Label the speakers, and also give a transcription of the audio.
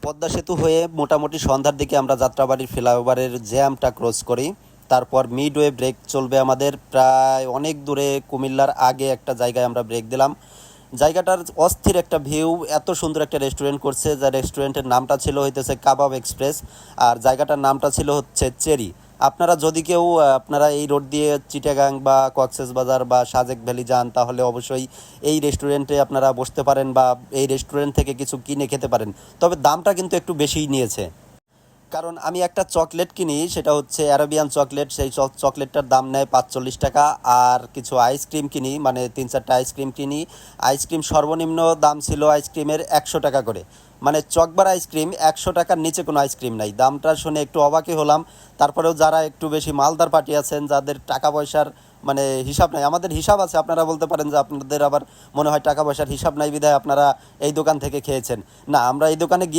Speaker 1: পদ্মা সেতু হয়ে মোটামুটি সন্ধ্যার দিকে আমরা যাত্রাবাড়ির ফ্লাইওভারের জ্যামটা ক্রস করি। তারপর মিডওয়ে ব্রেক চলবে আমাদের, প্রায় অনেক দূরে কুমিল্লার আগে একটা জায়গায় আমরা ব্রেক দিলাম। জায়গাটার অস্থির একটা ভিউ, এত সুন্দর একটা রেস্টুরেন্ট করছে, যা রেস্টুরেন্টের নামটা ছিল হইতেছে কাবাব এক্সপ্রেস, আর জায়গাটার নামটা ছিল হচ্ছে চেরি। আপনারা যদি কেউ আপনারা এই রোড দিয়ে চিটাগাং বা কক্সবাজার বা সাজেক ভ্যালি যান, তাহলে অবশ্যই এই রেস্টুরেন্টে আপনারা বসতে পারেন বা এই রেস্টুরেন্ট থেকে কিছু কিনে খেতে পারেন। তবে দামটা কিন্তু একটু বেশিই নিয়েছে, কারণ আমি একটা চকলেট কিনি, সেটা হচ্ছে অ্যারাবিয়ান চকলেট, সেই চকলেটটার দাম নেয় 45 টাকা। আর কিছু আইসক্রিম কিনি, মানে 3-4টা আইসক্রিম কিনি। আইসক্রিম সর্বনিম্ন দাম ছিল আইসক্রিমের 100 টাকা করে, মানে চকবার আইসক্রিম 100 টাকার নিচে কোনো আইসক্রিম নাই। দামটা শুনে একটু অবাকই হলাম। তারপরেও যারা একটু বেশি মালদার পার্টি আছেন, যাদের টাকা পয়সার মানে হিসাব নাই, আমাদের হিসাব আছে, আপনারা বলতে পারেন যে আপনাদের আবার মনে হয় টাকা পয়সার হিসাব নাই বিধায় আপনারা এই দোকান থেকে খেয়েছেন। না, আমরা এই দোকানে